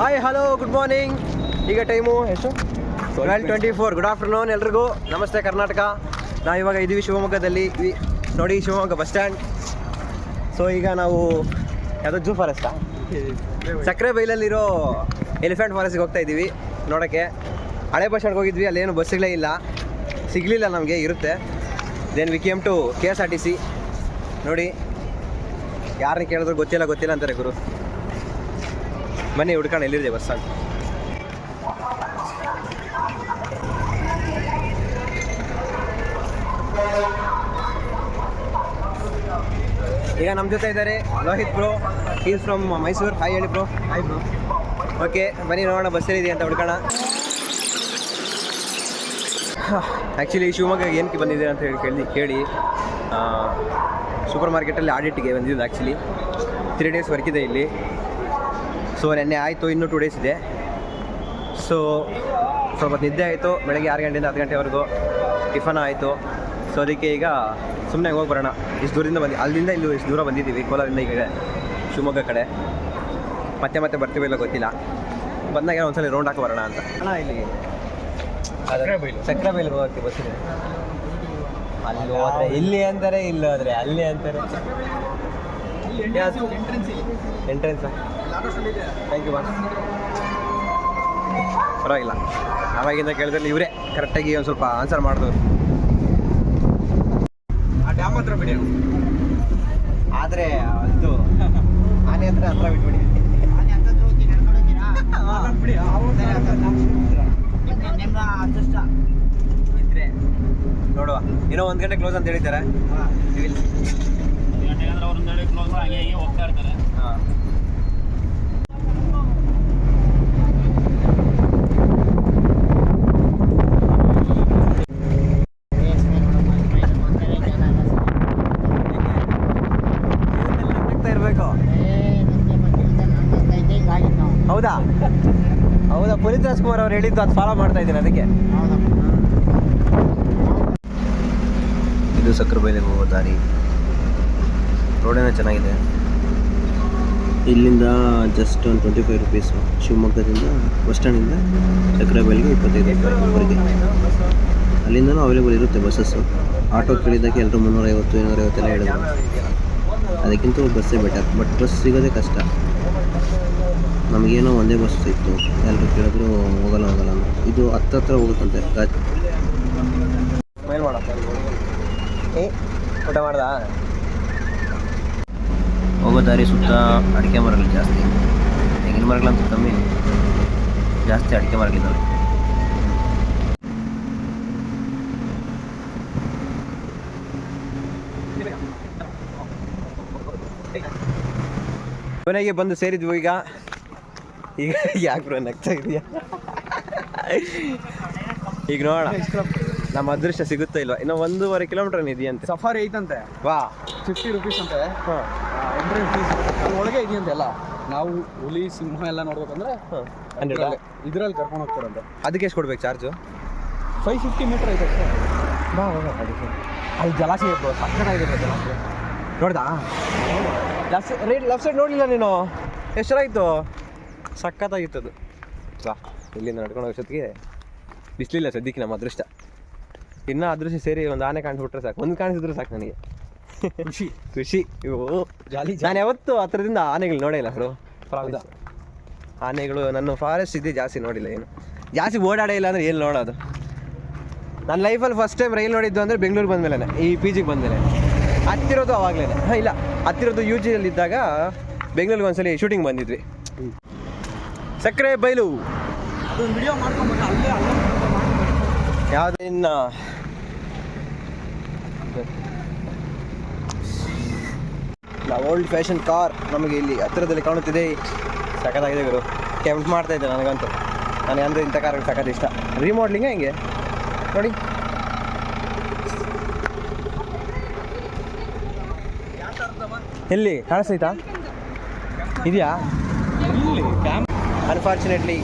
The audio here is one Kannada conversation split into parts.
Hi hello good morning. ಈಗ ಟೈಮು ಎಷ್ಟು 12:24. ಗುಡ್ ಆಫ್ಟರ್ನೂನ್ ಎಲ್ರಿಗೂ. ನಮಸ್ತೆ ಕರ್ನಾಟಕ. ನಾವು ಇವಾಗ ಇದ್ದೀವಿ ಶಿವಮೊಗ್ಗದಲ್ಲಿ. ನೋಡಿ ಶಿವಮೊಗ್ಗ ಬಸ್ ಸ್ಟ್ಯಾಂಡ್. ಸೊ ಈಗ ನಾವು ಯಾವುದೋ ಜೂ ಫಾರೆಸ್ಟಾ ಸಕ್ಕರೆ ಬೈಲಲ್ಲಿರೋ ಎಲಿಫೆಂಟ್ ಫಾರೆಸ್ಟ್ಗೆ ಹೋಗ್ತಾ ಇದ್ದೀವಿ ನೋಡೋಕ್ಕೆ. ಹಳೆ ಬಸ್ ಸ್ಟ್ಯಾಂಡ್ಗೆ ಹೋಗಿದ್ವಿ, ಅಲ್ಲೇನು ಬಸ್ಗಳೇ ಇಲ್ಲ, ಸಿಗಲಿಲ್ಲ ನಮಗೆ. ಇರುತ್ತೆ then we came to KSRTC. ನೋಡಿ ಯಾರನ್ನ ಕೇಳಿದ್ರು ಗೊತ್ತಿಲ್ಲ ಅಂತಾರೆ ಗುರು. ಬನ್ನಿ ಹುಡ್ಕೊಂಡು ಎಲ್ಲಿದೆ ಬಸ್ ಅಂತ. ಈಗ ನಮ್ಮ ಜೊತೆ ಇದ್ದಾರೆ Lohit bro. Is from Mysuru. Hi ಹೇಳಿ ಬ್ರೋ. Hi bro. ಓಕೆ ಬನ್ನಿ ನೋಡೋಣ ಬಸ್ ಎಲ್ಲಿದೆ ಅಂತ ಹುಡ್ಕೋಣ. ಆ್ಯಕ್ಚುಲಿ ಶಿವಮೊಗ್ಗಗೆ ಏನಕ್ಕೆ ಬಂದಿದೆ ಅಂತ ಹೇಳಿ ಕೇಳಿ ಸೂಪರ್ ಮಾರ್ಕೆಟಲ್ಲಿ ಆಡಿಟ್ಗೆ ಬಂದಿದ್ದು. ಆ್ಯಕ್ಚುಲಿ 3 days ವರ್ಕ್ ಇದೆ ಇಲ್ಲಿ. ಸೊ ನೆನ್ನೆ ಆಯಿತು, ಇನ್ನೂ 2 days ಇದೆ. ಸೊ ಸ್ವಲ್ಪ ನಿದ್ದೆ ಆಯಿತು. ಬೆಳಗ್ಗೆ 6 ಗಂಟೆಯಿಂದ 10 ಗಂಟೆವರೆಗೂ ಟಿಫನ್ ಆಯಿತು. ಸೊ ಅದಕ್ಕೆ ಈಗ ಸುಮ್ಮನೆ ಹೋಗಿ ಬರೋಣ. ಇಷ್ಟು ದೂರದಿಂದ ಅಲ್ಲಿಂದ ಇಲ್ಲಿ ಇಷ್ಟು ದೂರ ಬಂದಿದ್ದೀವಿ, ಕೋಲಾರಿಂದ ಈಗ ಶಿವಮೊಗ್ಗ ಕಡೆ. ಮತ್ತೆ ಬರ್ತೀವಿ ಇಲ್ಲ ಗೊತ್ತಿಲ್ಲ. ಬಂದಾಗ ಒಂದ್ಸಲ ರೌಂಡ್ ಹಾಕಿ ಬರೋಣ ಅಂತ. ಇಲ್ಲಿ ಸಕ್ಕರೆ ಬೈಲು ಹೋಗ್ತೀವಿ ಬಸ್ಸಿದೆ. ಅಲ್ಲಿ ಹೋದರೆ ಇಲ್ಲಿ ಅಂತಾರೆ, ಇಲ್ಲಿ ಹೋದರೆ ಅಲ್ಲಿ ಅಂತಾರೆ. Entrance thank you boss. ಪರವಾಗಿಲ್ಲ, ಆವಾಗಿಂದ ಕೇಳಿದ್ರೆ ಇವರೇ ಕರೆಕ್ಟಾಗಿ ಒಂದು ಸ್ವಲ್ಪ ಆನ್ಸರ್ ಮಾಡಿದ್ರು. ಆ ಡ್ಯಾಮ್ ಹತ್ರ ಬಿಡಿ, ಆದರೆ ಇದು ಆನೆ ಹತ್ರ ಬಿಟ್ಬಿಡಿ. ಇದ್ರೆ ನೋಡುವ. ಏನೋ 1 ಗಂಟೆ ಕ್ಲೋಸ್ ಅಂತ ಹೇಳಿದ್ದಾರೆ. ಹೋಗ್ತಾ ಇರ್ತಾರೆ. ಹಾಂ ಇರಬೇಕು. ಹೌದಾ ಪುನೀತ್ ರಾಜ್ಕುಮಾರ್ ಅವ್ರು ಹೇಳಿದ್ದು ಅದು ಫಾಲೋ ಮಾಡ್ತಾ ಇದ್ದೀನಿ ಅದಕ್ಕೆ. ಇದು ಸಕ್ಕರೆ ಬೈಲಿಗೆ ಹೋಗೋ ದಾರಿ. ರೋಡೇನೋ ಚೆನ್ನಾಗಿದೆ. ಇಲ್ಲಿಂದ ಜಸ್ಟ್ ಒಂದು 25 ರೂಪೀಸು. ಶಿವಮೊಗ್ಗದಿಂದ ಬಸ್ ಸ್ಟ್ಯಾಂಡಿಂದ ಸಕ್ಕರೆ ಬೈಲಿಗೆ 25 ರೂಪಾಯಿ. ಅಲ್ಲಿಂದನೂ ಅವೈಲೇಬಲ್ ಇರುತ್ತೆ ಬಸ್ಸಸ್ಸು. ಆಟೋ ಕೇಳಿದ್ದಕ್ಕೆ ಎಲ್ಲರೂ 350 250 ಎಲ್ಲ ಹೇಳಿದ್ರು. ಅದಕ್ಕಿಂತ ಬಸ್ಸೇ ಬೆಟರ್. ಬಟ್ ಬಸ್ ಸಿಗೋದೇ ಕಷ್ಟ. ನಮಗೇನೋ ಒಂದೇ ಬಸ್ ಸಿಕ್ತು. ಎಲ್ಲರೂ ಕೇಳಿದ್ರು ಹೋಗಲ್ಲ ಅಂತ. ಇದು ಹತ್ರ ಹೋಗುತ್ತಂತೆ. ಮೇಲ್ ಮಾಡಪ್ಪ. ಊಟ ಮಾಡ್ದಾ? ಹೋಗೋ ದಾರಿ ಸುತ್ತ ಅಡಿಕೆ ಮರಗಳು ಜಾಸ್ತಿ. ತೆಂಗಿನ ಮರಗಳಂತೂ ಕಮ್ಮಿ, ಜಾಸ್ತಿ ಅಡಿಕೆ ಮರಗಳಿದ್ದಾವೆ. ಕೊನೆಗೆ ಬಂದು ಸೇರಿದ್ವು. ಈಗ ಯಾಕೆ ಬ್ರೋ ನಗ್ತಾ ಇದೆಯಾ? ಈಗ ನೋಡೋಣ ನಮ್ಮ ಅದೃಷ್ಟ ಸಿಗುತ್ತಾ ಇಲ್ವಾ. ಇನ್ನು 1.5 ಕಿಲೋಮೀಟರ್ ಇದೆಯಂತೆ. ಸಫಾರಿ ಐತಂತೆ. ವಾ 50 ರೂಪೀಸ್ ಅಂತೆ. ಎಂಟ್ರೆನ್ಸ್ ಫೀಸ್ ಒಳಗೆ ಇದೆಯಂತೆಲ್ಲ. ನಾವು ಹುಲಿ ಸಿಂಹ ಎಲ್ಲ ನೋಡ್ಬೇಕಂದ್ರೆ ಇದರಲ್ಲಿ ಕರ್ಕೊಂಡು ಹೋಗ್ತಾರಂತೆ. ಅದಕ್ಕೆ ಎಷ್ಟು ಕೊಡ್ಬೇಕು ಚಾರ್ಜು? 550 ಮೀಟರ್ ಐತೆ ಅಷ್ಟೇ. ಬಾ ಅಲ್ಲಿ ಜಲಾಶಯ ಸಕ್ಕತ್ತಾಗಿದೆ ಜಲಾಶಯ. ನೋಡ್ದಾ? ಲೆಫ್ಟ್ ಸೈಡ್ ನೋಡಲಿಲ್ಲ ನೀನು? ಎಷ್ಟು ಚೆನ್ನಾಗಿತ್ತು, ಸಕ್ಕತ್ತಾಗಿತ್ತದು. ಬಾ ಇಲ್ಲಿಂದ ನಡ್ಕೊಂಡು ಹೋಗೋಷ್ಟೊತ್ತಿಗೆ ಬಿಸಿಲಿಲ್ಲ ಸದ್ಯಕ್ಕೆ. ನಮ್ಮ ಅದೃಷ್ಟ ಇನ್ನೂ ಅದೃಷ್ಟ ಸೇರಿ ಒಂದು ಆನೆ ಕಾಣಿಸ್ಬಿಟ್ರೆ ಸಾಕು. ಒಂದು ಕಾಣಿಸಿದ್ರು ಸಾಕು ನನಗೆ. ಖುಷಿ. ಇವು ಜಾಲಿ. ನಾನು ಯಾವತ್ತೂ ಹತ್ರದಿಂದ ಆನೆಗಳು ನೋಡೇ ಇಲ್ಲ ಬ್ರೋ. ಆನೆಗಳು ನನ್ನ ಫಾರೆಸ್ಟ್ ಇದೆ ಜಾಸ್ತಿ ನೋಡಿಲ್ಲ. ಏನು ಜಾಸ್ತಿ ಓಡಾಡೇ ಇಲ್ಲ ಅಂದರೆ ಏನು ನೋಡೋದು. ನನ್ನ ಲೈಫಲ್ಲಿ ಫಸ್ಟ್ ಟೈಮ್ ರೈಲ್ ನೋಡಿದ್ದು ಅಂದರೆ ಬೆಂಗಳೂರು ಬಂದಮೇಲೆ, ಈ PGಗೆ ಬಂದಮೇಲೆ. ಹತ್ತಿರೋದು ಅವಾಗಲೇ. ಇಲ್ಲ, ಹತ್ತಿರೋದು UGಯಲ್ಲಿದ್ದಾಗ ಬೆಂಗಳೂರಿಗೆ ಒಂದ್ಸಲಿ ಶೂಟಿಂಗ್ ಬಂದಿದ್ವಿ. ಸಕ್ಕರೆ ಬೈಲು ಅದೊಂದು ವಿಡಿಯೋ ಮಾಡ್ಕೊಂಡ್ಬಿಟ್ಟು ಅಲ್ಲೇ ಯಾವುದಿನ್ನ ಓಲ್ಡ್ ಫ್ಯಾಷನ್ ಕಾರ್ ನಮಗೆ ಇಲ್ಲಿ ಹತ್ತಿರದಲ್ಲಿ ಕಾಣುತ್ತಿದೆ. ಸಖತ್ತಾಗಿದೆ ಗುರು. ಕೆಂಪ್ ಮಾಡ್ತಾ ಇದ್ದೆ ನನಗಂತೂ. ನನಗಂದ್ರೆ ಇಂಥ ಕಾರ್ ಸಖತ್ ಇಷ್ಟ. ರಿಮೋಡ್ಲಿಂಗ ಹಿಂಗೆ ನೋಡಿ. ಎಲ್ಲಿ ಕಾಣಿಸ್ತೈತಾ? ಇದೆಯಾ? ಅನ್ಫಾರ್ಚುನೇಟ್ಲಿ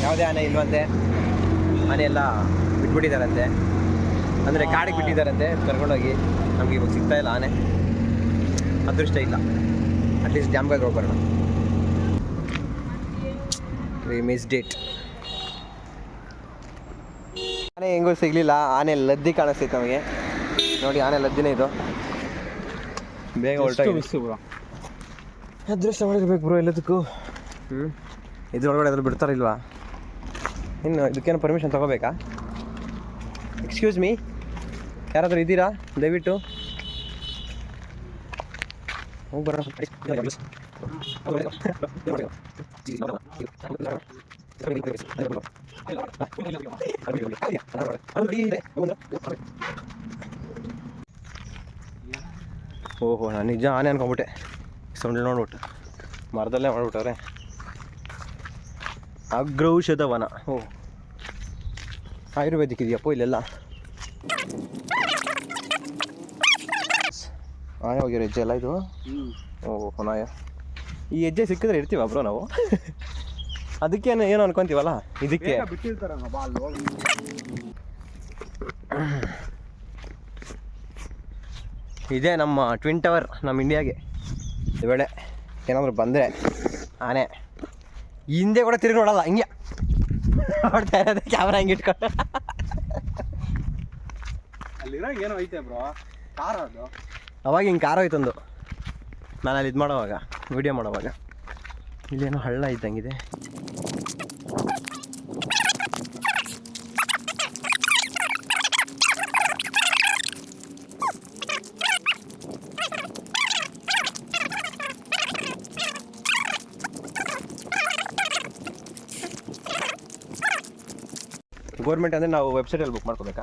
ಯಾವುದೇ ಆನೆ ಇಲ್ವಂತೆ. ಆನೆ ಎಲ್ಲ ಬಿಟ್ಬಿಟ್ಟಿದ್ದಾರಂತೆ, ಅಂದರೆ ಕಾಡಿಗೆ ಬಿಟ್ಟಿದ್ದಾರಂತೆ ಕರ್ಕೊಂಡೋಗಿ. ನಮಗೆ ಇವಾಗ ಸಿಗ್ತಾ ಇಲ್ಲ ಆನೆ. ಅದೃಷ್ಟ ಇಲ್ಲ. ಅಟ್ಲೀಸ್ಟ್ ಡ್ಯಾಮ್ಗೆ ಹೋಗಿ ಬರೋಣ. We missed it. ಆನೆ ಹೆಂಗೂ ಸಿಗಲಿಲ್ಲ. ಆನೆ ಲದ್ದಿ ಕಾಣಿಸ್ತೈತೆ ನಮಗೆ. ನೋಡಿ ಆನೆ ಲದ್ದಿನೇ ಇದು. ಬೇಗ ಹೊರಟೋಗಿ ಅದೃಷ್ಟ ಮಾಡಿರ್ಬೇಕು ಬ್ರೋ ಎಲ್ಲದಕ್ಕೂ. ಇದ್ರೊಳಗಡೆ ಅದ್ರ ಬಿಡ್ತಾರಿಲ್ವಾ? ಇನ್ನು ಇದಕ್ಕೇನು ಪರ್ಮಿಷನ್ ತೊಗೋಬೇಕಾ? ಎಕ್ಸ್ಕ್ಯೂಸ್ ಮೀ, ಯಾರಾದರೂ ಇದ್ದೀರಾ? ದಯವಿಟ್ಟು ಹೋಗಿ ಬರೋಣ. ಓಹೋ, ನಾನು ನಿಜ ಆನೆ ಅನ್ಕೊಂಬಿಟ್ಟೆ. ಸೌಂಡ್ ನೋಡ್ಬಿಟ್ಟು ಮರದಲ್ಲೇ ಮಾಡ್ಬಿಟ್ಟವ್ರೆ. ಅಗ್ರೌಷಧ ವನ. ಓ, ಆಯುರ್ವೇದಿಕ್ ಇದೆಯಪ್ಪ ಇಲ್ಲೆಲ್ಲ. ಆನೆ ಹೋಗಿರೋ ಹೆಜ್ಜೆ ಎಲ್ಲ ಇದು. ಓಹ್ ನಾಯ, ಈ ಹೆಜ್ಜೆ ಸಿಕ್ಕಿದ್ರೆ ಇರ್ತೀವ ಬ್ರೋ ನಾವು. ಅದಕ್ಕೇನು ಏನು ಅನ್ಕೊಂತೀವಲ್ಲ, ಇದಕ್ಕೆ ಇದೇ ನಮ್ಮ ಟ್ವಿನ್ ಟವರ್. ನಮ್ಮ ಇಂಡಿಯಾಗೆ ವೇಳೆ ಏನಾದರೂ ಬಂದರೆ ಆನೆ ಹಿಂದೆ ಕೂಡ ತಿರುಗಿ ನೋಡಲ್ಲ, ಹಿಂಗೆ ನೋಡ್ತಾ ಇರೋದೇ ಕ್ಯಾಮ್ರಾ ಹಿಂಗೆ ಇಟ್ಕೊಂಡು. ಅಲ್ಲಿರೋ ಏನೋ ಐತೆ ಬ್ರೋ, ಕಾರ್ ಅದು. ಅವಾಗ ಹಿಂಗೆ ಕಾರ್ ಹೋಯ್ತಂದು ನಾನು ಅಲ್ಲಿ ಇದು ಮಾಡೋವಾಗ, ವಿಡಿಯೋ ಮಾಡೋವಾಗ. ಇಲ್ಲೇನೋ ಹಳ್ಳ ಇದ್ದಂಗಿದೆ. ಗೌರ್ಮೆಂಟ್ ಅಂದರೆ ನಾವು ವೆಬ್ಸೈಟಲ್ಲಿ ಬುಕ್ ಮಾಡ್ಕೋಬೇಕಾ?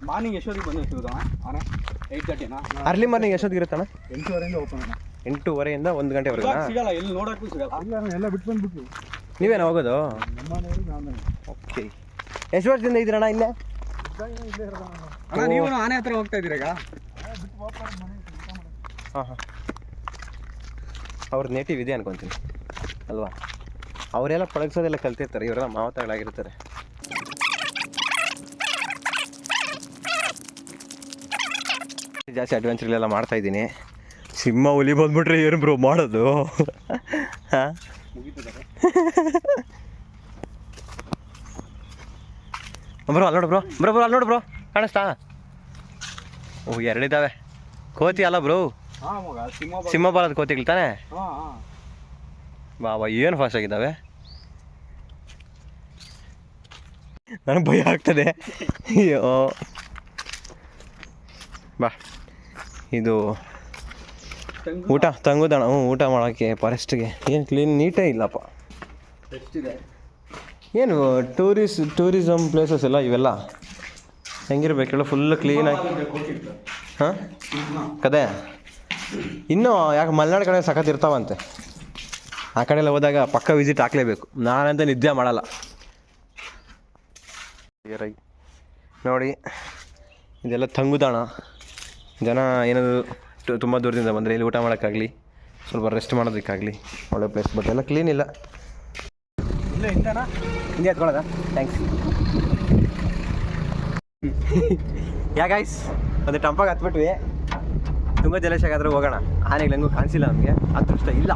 ಮಾರ್ನಿಂಗ್ ಎಷ್ಟೊತ್ತಿಗೆ ಬಂದು ಸಿಗೋದು ಆನೆ? 8:30ನಾ? ಅರ್ಲಿ ಮಾರ್ನಿಂಗ್ ಎಷ್ಟೊತ್ತಿಗೆ ಇರುತ್ತಣ್ಣ? 8:30 ಓಪನ್ ಅಣ್ಣ. 8:30 1 ಗಂಟೆವರೆಗೂ ಸಿಗಲ್ಲ, ಎಲ್ಲಿ ನೋಡೋಕ್ಕೂ ಸಿಗಲ್ಲ. ಎಲ್ಲ ಬಿಟ್ಟು ಬಂದ್ಬಿಟ್ಟು ನೀವೇನು ಹೋಗೋದು? ನಮ್ಮನೆಯವರು ನಾನು. ಓಕೆ. ಎಷ್ಟು ವರ್ಷದಿಂದ ಇದ್ದೀರಣ್ಣ ಇಲ್ಲೇ? ಅಣ್ಣ ನೀವು ಆನೆ ಹತ್ರ ಹೋಗ್ತಾ ಇದ್ದೀರಾ ಈಗ? ಹಾಂ ಹಾಂ, ಅವ್ರದ್ದು ನೇಟಿವ್ ಇದೆ ಅನ್ಕೊತೀನಿ ಅಲ್ವಾ? ಅವರೆಲ್ಲ ಪಳಗಿಸೋದೆಲ್ಲ ಕಲ್ತಿರ್ತಾರೆ, ಇವರೆಲ್ಲ ಮಾವತಗಳಾಗಿರ್ತಾರೆ. ಜಾಸ್ತಿ ಅಡ್ವೆಂಚರ್ಗಳೆಲ್ಲ ಮಾಡ್ತಾ ಇದ್ದೀನಿ. ಸಿಂಹ ಹುಲಿ ಬಂದ್ಬಿಟ್ರೆ ಏನು ಬ್ರೋ ಮಾಡೋದು? ಹಾಂ, ಬ್ರೋ ಅಲ್ಲಿ ನೋಡು ಬ್ರೋ, ಅಲ್ಲಿ ನೋಡು ಬ್ರೋ, ಕಾಣಿಸ್ತಾ? ಓಹ್, 2 ಇದ್ದಾವೆ. ಕೋತಿ ಅಲ್ಲ ಬ್ರೋ, ಸಿಂಹ ಬರೋದು ಕೋತಿಗಳು ತಾನೆ? ಬಾಬಾ ಏನು ಫಾಸ್ಟ್ ಆಗಿದ್ದಾವೆ. ನನಗೆ ಭಯ ಆಗ್ತದೆ. ಅಯ್ಯೋ ಬಾ, ಇದು ಊಟ ತಂಗುದಣ. ಊಟ ಮಾಡೋಕ್ಕೆ ಫಾರೆಸ್ಟ್ಗೆ ಏನು ಕ್ಲೀನ್ ನೀಟೇ ಇಲ್ಲಪ್ಪ. ಏನು ಟೂರಿಸಮ್ ಪ್ಲೇಸಸ್ ಎಲ್ಲ ಇವೆಲ್ಲ ಹೆಂಗಿರ್ಬೇಕೆಲ್ಲ ಫುಲ್ ಕ್ಲೀನಾಗಿ. ಹಾಂ ಕದೇ ಇನ್ನೂ ಯಾಕೆ ಮಲೆನಾಡು ಕಡೆ ಸಖತ್ ಇರ್ತಾವಂತೆ. ಆ ಕಡೆ ಎಲ್ಲ ಹೋದಾಗ ಪಕ್ಕ ವಿಸಿಟ್ ಹಾಕಲೇಬೇಕು. ನಾನಂತ ನಿದ್ದೆ ಮಾಡಲ್ಲ. ನೋಡಿ ಇದೆಲ್ಲ ತಂಗುದಾಣ. ಜನ ಏನಾದರೂ ತುಂಬ ದೂರದಿಂದ ಬಂದರೆ ಇಲ್ಲಿ ಊಟ ಮಾಡೋಕ್ಕಾಗಲಿ, ಸ್ವಲ್ಪ ರೆಸ್ಟ್ ಮಾಡೋದಕ್ಕಾಗಲಿ ಒಳ್ಳೆ ಪ್ಲೇಸ್. ಬಟ್ ಎಲ್ಲ ಕ್ಲೀನ್ ಇಲ್ಲ. ಹಿಂದೆ ಎತ್ಕೊಳ್ಳೋದ? ಥ್ಯಾಂಕ್ಸ್. ಯಾಗಾಯ್ಸ್ ಒಂದು ಟಂಪಾಗ ಹತ್ಬಿಟ್ವಿ. ತುಂಬ ಜಲಶಾಗಾದ್ರೂ ಹೋಗೋಣ. ಆನೆಗಳು ಹೆಂಗೂ ಕಾಣಿಸಿಲ್ಲ ನಮಗೆ, ಅದೃಷ್ಟ ಇಲ್ಲ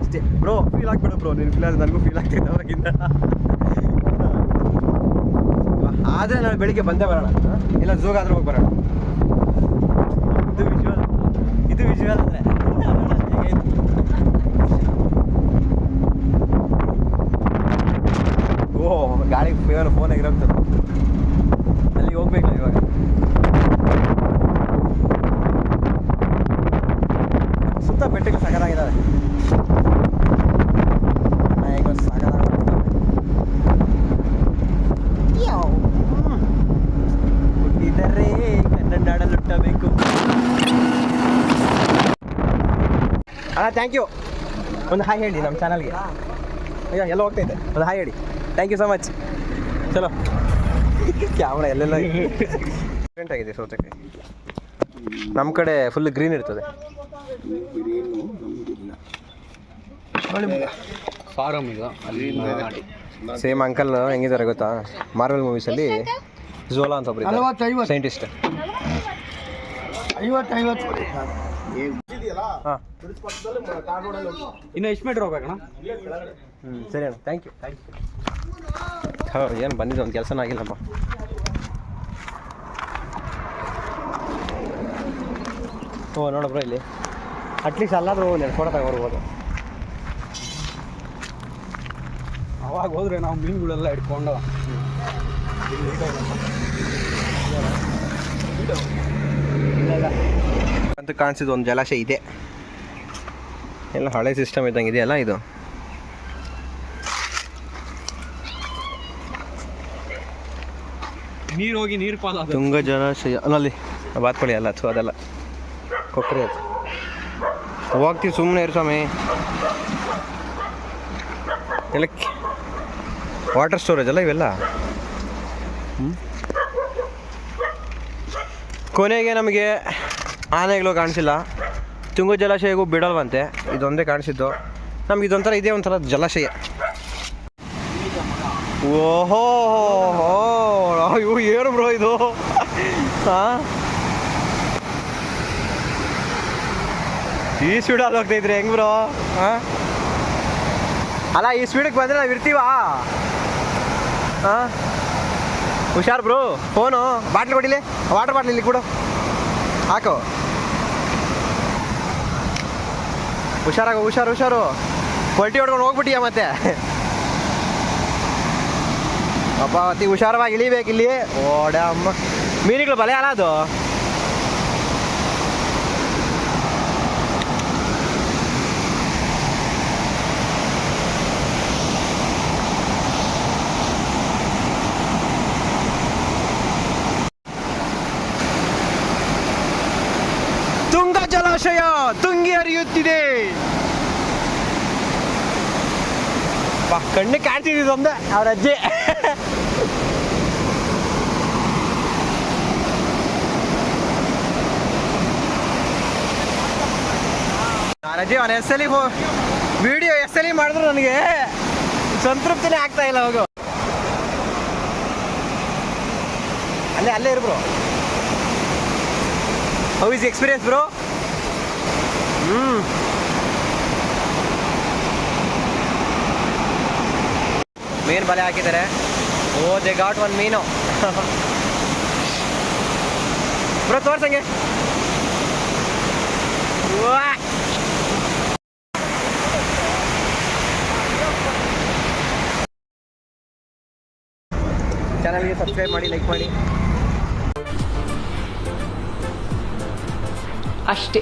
ಅಷ್ಟೇ. ಬ್ರೋ ಫೀಲ್ ಆಗ್ಬಿಡು ಬ್ರೋ, ನೀನು ಫೀಲ್ ಆದರೆ ನನಗೂ ಫೀಲ್ ಆಗ್ತೈತೆ ಅವಾಗಿಂದ. ಆದರೆ ನಾನು ಬೆಳಿಗ್ಗೆ ಬಂದೇ ಬರೋಣ, ಇಲ್ಲ ಝೂಗಾದ್ರೂ ಹೋಗಿ ಬರೋಣ. ಇದು ವಿಜುವಲ್ ಅಂದರೆ ಓಹ್, ಗಾಳಿ ಫೋನ್ ಆಗಿರೋಗ್ತದೆ. ಅಲ್ಲಿಗೆ ಹೋಗ್ಬೇಕು ಇವಾಗ. ಸುತ್ತ ಬೆಟ್ಟಗಳು ಸಗದಾಗಿದ್ದಾವೆ. ಈಗ ಹುಟ್ಟಿದರೆ ಕನ್ನಡಾಡಲುಟ್ಟಬೇಕು. ಅಣ್ಣ ಥ್ಯಾಂಕ್ ಯು. ಒಂದು ಹಾಯ್ ಹೇಳಿ ನಮ್ಮ ಚಾನಲ್ಗೆ. ಅಯ್ಯೋ ಎಲ್ಲ ಹೋಗ್ತೈತೆ, ಒಂದು ಹಾಯ್ ಹೇಳಿ. Thank you so much. ಚಲೋ, ಕ್ಯಾಮ್ರಾ ಎಲ್ಲೆಲ್ಲ ಡಿಫ್ರೆಂಟ್ ಆಗಿದೆ. ಸೌತೆಕಾಯಿ ನಮ್ಮ ಕಡೆ ಫುಲ್ ಗ್ರೀನ್ ಇರ್ತದೆ. ಫಾರಮ್ ಇದು ಅಲ್ಲಿ ಸೇಮ್ ಅಂಕಲ್ ಹೆಂಗಿದ್ದಾರೆ ಗೊತ್ತಾ? ಮಾರ್ವೆಲ್ ಮೂವೀಸಲ್ಲಿ ಝೋಲಾ ಅಂತ ಒಬ್ಬರು ಸೈಂಟಿಸ್ಟ್. 50-50 ಹಾಂ ಇನ್ನು ಎಷ್ಟು ಮೀಟ್ರ್ ಹೋಗ್ಬೇಕಣ್ಣ? ಸರಿ ಅಣ್ಣ, ಥ್ಯಾಂಕ್ ಯು. ಏನು ಬಂದಿದ್ದು ಒಂದು ಕೆಲಸನೂ ಆಗಿಲ್ಲಪ್ಪ. ಓ ನೋಡ ಬ್ರೋ, ಇಲ್ಲಿ ಅಟ್ಲೀಸ್ಟ್ ಅಲ್ಲಾದರೂ ಫೋಟೋ ತಗೊಬರ್ಬೋದು. ಅವಾಗ ಹೋದ್ರೆ ನಾವು ಮೀನುಗಳೆಲ್ಲ ಇಟ್ಕೊಂಡು ಅಂತ ಕಾಣಿಸಿದ್ದು ಒಂದು ಜಲಾಶಯ ಇದೆ. ಎಲ್ಲ ಹಳೆ ಸಿಸ್ಟಮ್ ಇದ್ದಂಗೆ ಇದೆಯಲ್ಲ ಇದು. ನೀರು ಹೋಗಿ ನೀರು ಪಾಲ ತುಂಗ ಜಲಾಶಯ ಅಲ್ಲಿ ಬಾತ್ಕೊಳ್ಳಿ ಅಲ್ಲ, ಅಥವಾ ಅದೆಲ್ಲ ಕೊಕ್ಕರೆ ಅದು. ಹೋಗ್ತೀವಿ ಸುಮ್ಮನೆ ಇರು ಸ್ವಾಮಿ. ಎಲ್ಲ ವಾಟರ್ ಸ್ಟೋರೇಜ್ ಅಲ್ಲ ಇವೆಲ್ಲ. ಕೊನೆಗೆ ನಮಗೆ ಆನೆಗಳು ಕಾಣಿಸಿಲ್ಲ, ತುಂಗ ಜಲಾಶಯಗೂ ಬಿಡಲ್ವಂತೆ, ಇದೊಂದೇ ಕಾಣಿಸಿದ್ದು ನಮ್ಗೆ. ಇದೊಂಥರ ಇದೇ ಒಂಥರ ಜಲಾಶಯ. ಓಹೋ ಇವು ಏನು ಬ್ರೋ ಇದು? ಹಾಂ, ಈ ಸ್ಪೀಡಲ್ಲಿ ಹೋಗ್ತಾಯಿದ್ರಿ ಹೆಂಗೆ ಬ್ರೋ? ಹಾಂ, ಅಲ್ಲ ಈ ಸ್ಪೀಡಿಗೆ ಬಂದರೆ ನಾವು ಇರ್ತೀವಾ? ಹಾಂ, ಹುಷಾರು ಬ್ರೋ. ಫೋನು ಬಾಟ್ಲಿ ಕೊಡಿಲಿ, ವಾಟರ್ ಬಾಟ್ಲಿ ಇಲ್ಲಿ ಕೊಡು, ಹಾಕು. ಹುಷಾರಾಗು, ಹುಷಾರು. ಪಲ್ಟಿ ಹೊಡ್ಕೊಂಡು ಹೋಗ್ಬಿಟ್ಟಿಯಾ ಮತ್ತೆ? ಅಪ್ಪ ಅತಿ ಹುಷಾರವಾಗಿ ಇಳಿಬೇಕು ಇಲ್ಲಿ. ಓಡ ಅಮ್ಮ, ಮೀನುಗಳು ಬಲೆ ಅಲ್ಲ ಅದು. ತುಂಗ ಜಲಾಶಯ ತುಂಗಿ ಹರಿಯುತ್ತಿದೆ. ಕಣ್ಣು ಕಾಣ್ತಿದ್ದು ಒಂದೇ ಅವ್ರ ಅಜ್ಜಿ. ರಜೆ ಅವನ ಎಸ್ಸಲಿ ವಿಡಿಯೋ ಎಸ್ಸಲಿ ಮಾಡಿದ್ರು ನನಗೆ ಸಂತೃಪ್ತಿನೇ ಆಗ್ತಾ ಇಲ್ಲ. ಹೋಗು ಅಲ್ಲೇ ಇರು bro. How is experience bro? ಮೀನು ಬಲೆ ಹಾಕಿದ್ದಾರೆ. ಓ ದೇ ಗಾಟ್ ಒಂದು ಮೀನು ಬ್ರೋ, ತೋರ್ಸಂಗೆ. ಚಾನಲ್ಗೆ ಸಬ್ಸ್ಕ್ರೈಬ್ ಮಾಡಿ, ಲೈಕ್ ಮಾಡಿ ಅಷ್ಟೇ.